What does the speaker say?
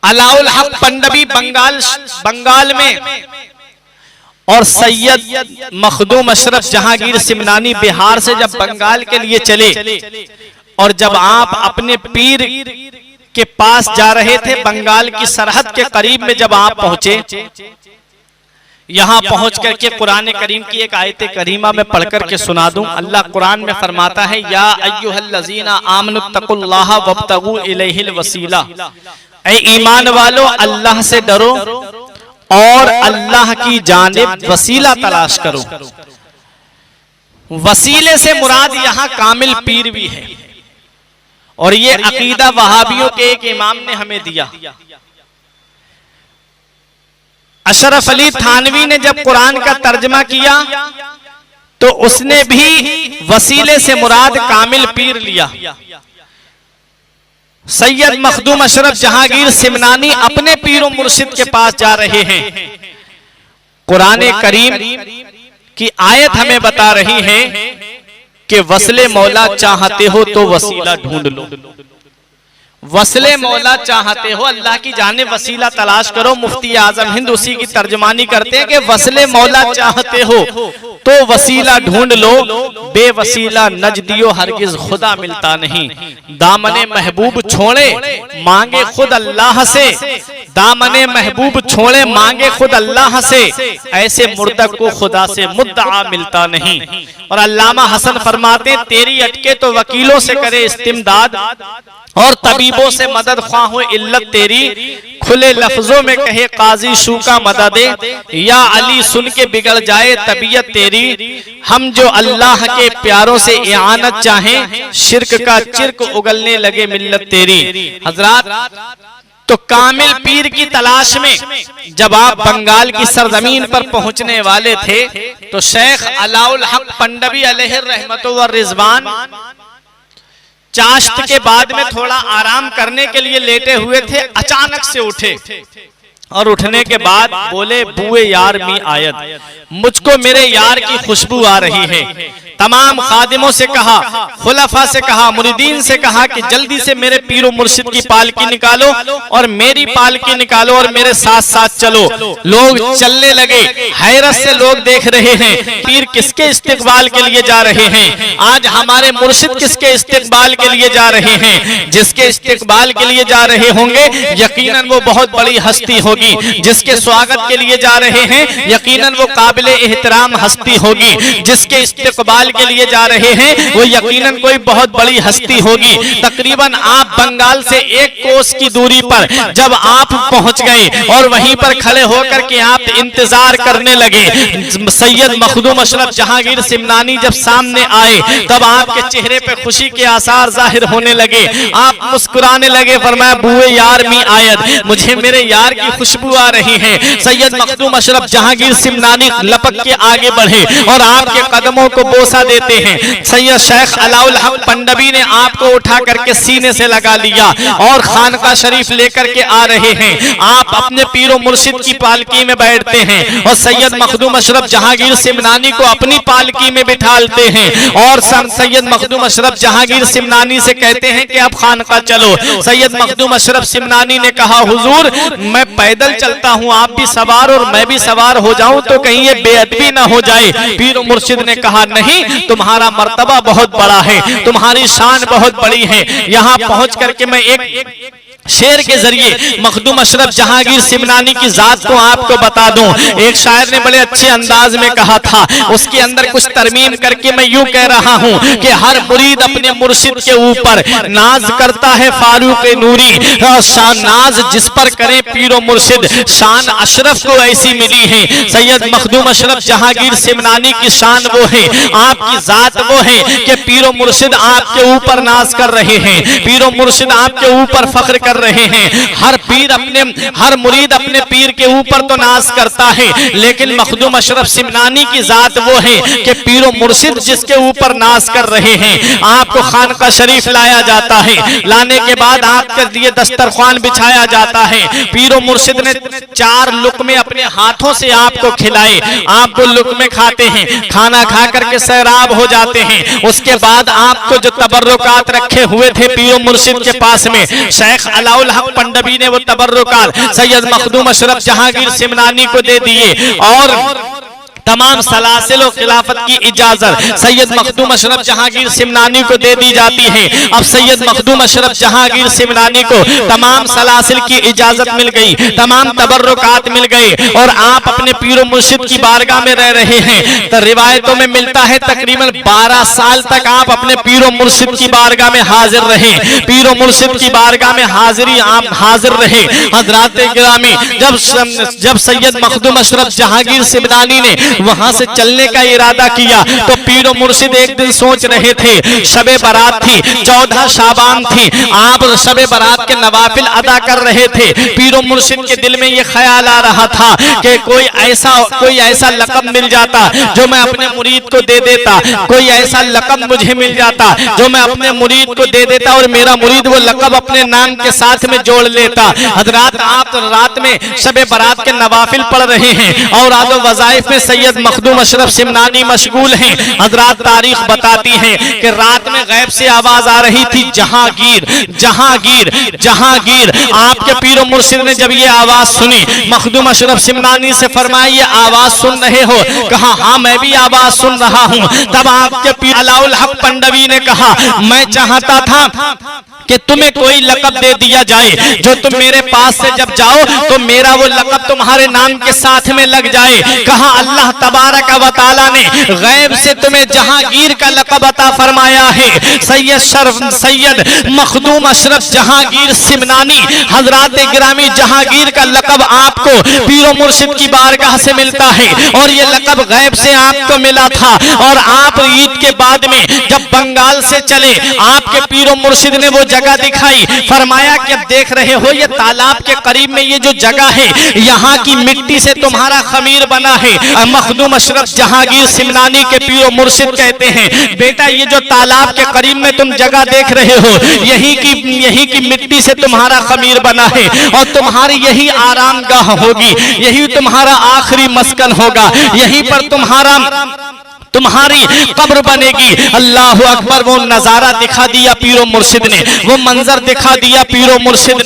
अलाउल हक पंडवी बंगाल में और सैयद मखदूम अशरफ जहांगीर सिमनानी बिहार से जब बंगाल के लिए चले और जब आप अपने पीर के पास जा रहे थे, बंगाल की सरहद के करीब में जब आप पहुंचे, यहां पहुंच करके कुरान करीम की एक आयत करीमा में पढ़ करके सुना दूं। अल्लाह कुरान में फरमाता है, या अय्युहल्लज़ीना आमनुत्तकुल्लाह वब्तगू इलैहिल वसीला, ऐ ईमान वालो अल्लाह से डरो और अल्लाह की जानिब वसीला तलाश करो। वसीले से मुराद यहां कामिल पीर भी है, और ये अकीदा वहाबियों के एक इमाम ने हमें दिया। अशरफ अली थानवी ने जब कुरान का तर्जमा किया तो उसने भी वसीले से मुराद कामिल पीर लिया। सैयद मखदूम अशरफ जहांगीर सिमनानी अपने पीर मुर्शिद के पास जा रहे हैं। कुरान करीम की आयत हमें बता रही है कि वसले मौला चाहते हो तो वसीला ढूंढ लो। वसले मौला चाहते हो, अल्लाह की जानिब वसीला तलाश करो। मुफ्ती आजम हिंद उसी की तर्जमानी करते हैं कि वसले मौला चाहते हो तो वसीला ढूंढ लो, बेवसीला नजदियो हरगिज खुदा मिलता नहीं। दामने महबूब छोड़े मांगे खुद अल्लाह से, दामने महबूब छोड़े मांगे खुद अल्लाह से, ऐसे मुर्दक को खुदा से मुद्दा मिलता नहीं। और अल्लामा हसन फरमाते, तेरी अटके तो वकीलों से करे इस्तिमदाद और तबीबों से मदद ख्वाह हो इल्लत तेरी, खुले लफ्जों में कहे काजी शू का मदद, या अली सुन के बिगड़ जाए तबीयत तेरी। हम जो अल्लाह के प्यारों से इआनत चाहें, शिरक का चिरक उगलने लगे मिल्लत तेरी। हजरात, तो कामिल पीर की तलाश में जब आप बंगाल की सरजमीन पर पहुंचने वाले थे तो शेख अलाउल हक पंडवी अलैहि रहमतु व रिजवान चाश्त के बाद में थोड़ा आराम करने के लिए लेटे हुए थे। अचानक से उठे और उठने के बाद बोले, बुए यार मी आयत, मुझको मेरे यार की खुशबू आ रही है। तमाम खादिमों से कहा, खुलफा से कहा, मुरीदीन से कहा कि जल्दी से मेरे पीरो मुर्शिद की पालकी निकालो और मेरी पालकी निकालो और मेरे साथ साथ चलो। लोग चलने लगे, हैरत से लोग देख रहे हैं पीर किसके इस्तिकबाल के लिए जा रहे हैं। आज हमारे मुर्शिद किसके इस्तिकबाल के लिए जा रहे हैं। जिसके इस्तिकबाल के लिए जा रहे होंगे यकीनन वो बहुत बड़ी हस्ती होगी। जिसके स्वागत के लिए जा रहे हैं यकीनन वो काबिल एहतराम हस्ती होगी। जिसके इस्तिकबाल के लिए जा रहे हैं वो यकीनन कोई बहुत बड़ी हस्ती होगी। तकरीबन आप बंगाल से 1 कोस की दूरी पर जब आप पहुंच गए और वहीं पर खड़े होकर के आप इंतजार करने लगे, सैयद मखदूम अशरफ जहांगीर सिमनानी जब सामने आए तब आपके चेहरे पे खुशी के आसार जाहिर होने लगे। आप मुस्कुराने लगे, फरमाया, बुए यार मी आयत, मुझे मेरे यार की खुशबू आ रही है। सैयद मखदूम अशरफ जहांगीर सिमनानी लपक के आगे बढ़े और आपके कदमों को बोसा देते हैं। सैयद शेख अलाउल हक पंडवी ने आपको उठा करके सीने से लगा लिया और खानका शरीफ लेकर के आ रहे हैं। आप अपने पीरो मुर्शिद की पालकी में बैठते हैं और सैयद मखदूम अशरफ जहांगीर सिमनानी को अपनी पालकी में बिठालते हैं और सैयद मखदूम अशरफ जहांगीर सिमनानी से कहते हैं कि अब खानका चलो। सैयद मखदूम अशरफ सिमनानी ने कहा, हुजूर मैं पैदल चलता हूँ, आप भी सवार और मैं भी सवार हो जाऊं तो कहीं ये बेअदबी ना हो जाए। पीरो मुर्शिद ने कहा, नहीं, तुम्हारा मर्तबा बहुत बड़ा है, तुम्हारी शान बहुत बड़ी है। यहाँ पहुंच करके मैं एक शेर के जरिए मखदूम अशरफ जहांगीर सिमनानी की जात को आपको बता दूं। एक शायर ने बड़े अच्छे अंदाज में कहा था, उसके अंदर कुछ तरमीम करके मैं यूं कह रहा हूं कि हर मुरीद अपने मुर्शिद के ऊपर नाज करता है फारूक नूरी, शान नाज जिस पर करे पीरो मुर्शिद, शान अशरफ को ऐसी मिली है। सैयद मखदूम अशरफ जहांगीर सिमनानी की शान वो है, आपकी जात वो है कि पीरो मुर्शिद आपके ऊपर नाज कर रहे हैं, पीरो मुर्शिद आपके ऊपर फख्र कर रहे हैं। हर मुरीद अपने पीर के ऊपर तो नाज करता है, लेकिन मखदूम अशरफ सिमनानी की जात वो है कि पीरो मुर्शिद जिसके ऊपर नाज कर रहे हैं। आपको खानका शरीफ लाया जाता है, लाने के बाद आपके लिए दस्तरख्वान बिछाया जाता है। पीरो मुर्शिद ने 4 लुक़मे अपने हाथों से आपको खिलाए, आप वो लुक़मे खाते हैं, खाना खा करके सैराब हो जाते हैं। उसके बाद आपको जो तबर्रुकात रखे हुए थे पीरो मुर्शिद के पास में, शेख अलाउल हक पंडवी ने वो तबर्रुकात सैयद मखदूम अशरफ जहांगीर सिमनानी को दे दिए और तमाम सलासिल और खिलाफत की इजाजत सैयद मखदूम अशरफ जहांगीर सिमनानी को दे दी जाती है। अब सैयद मखदूम अशरफ जहांगीर सिमनानी को तमाम सलासिल की इजाजत मिल गई, तमाम तबर्रुकात मिल गए और आप अपने पीर मुर्शिद की बारगाह में रह रहे हैं। तो रिवायतों में मिलता है तकरीबन 12 साल तक आप अपने पीर मुर्शिद की बारगाह में हाजिर रहे, पीर मुर्शिद की बारगाह में हाजिरी आप हाजिर रहे। हजरात गिरामी, जब सैयद मखदूम अशरफ जहांगीर सिमनानी ने वहां से चलने का इरादा किया तो पीर मुर्शिद एक दिन सोच रहे थे, शबे बारात थी, 14 शाबान थी, आप शबे बारात के नवाफिल अदा कर रहे थे। पीर मुर्शिद के दिल में ये ख्याल आ रहा था कि कोई ऐसा लक़ब मिल जाता जो मैं अपने मुरीद को दे देता, कोई ऐसा लक़ब मुझे मिल जाता जो मैं अपने मुरीद को दे देता और मेरा मुरीद वो लक़ब अपने नाम के साथ में जोड़ लेता। हजरात, आप रात में शबे बारात के नवाफिल पढ़ रहे हैं और आदो वज़ाइफ में सैयद मखदूम अशरफ सिमनानी मशगूल हैं। हजरात, तारीख बताती है कि रात में गैब से आवाज आ रही थी, जहांगीर जहांगीर जहांगीर। आपके पीर मुर्शिद ने जब ये आवाज सुनी, मखदूम अशरफ सिमनानी से फरमाया, ये आवाज सुन रहे हो? कहा, हाँ मैं भी आवाज सुन रहा हूँ। तब आपके पीर अलाउल हक पंडवी ने कहा, मैं चाहता था कि तुम्हें कोई लक़ब दे दिया जाए जो तुम मेरे पास से जब जाओ तो मेरा वो लक़ब तुम्हारे नाम के साथ में लग जाए। कहा, अल्लाह तबारक व तआला ने गैब से तुम्हें जहांगीर का लक़ब अता फरमाया है। सैयद मखदूम अशरफ जहांगीर सिमनानी हजरात गिरामी, जहांगीर का लक़ब आपको पीर मुर्शिद की बारगाह से मिलता है और ये लक़ब गैब से आपको मिला था। और आप ईद के बाद में जब बंगाल से चले, आपके पीर मुर्शिद ने वो जगह दिखाई, फरमाया कि अब देख रहे हो ये तालाब के करीब में ये जो जगह है, यहाँ की मिट्टी से तुम्हारा खमीर बना है। मखदूम अशरफ जहांगीर सिमनानी के पीर मुर्शिद कहते हैं, बेटा ये जो तालाब के करीब में तुम जगह देख रहे हो, यही की मिट्टी से तुम्हारा खमीर बना है और तुम्हारी यही आरामगाह होगी, यही तुम्हारा आखिरी मस्कन होगा, यहीं पर तुम्हारी कब्र बनेगी। अल्लाह अकबर। वो नजारा दिखा दिया पीर मुर्शिद ने, वो मंजर दिखा दिया पीर मुर्शिद ने।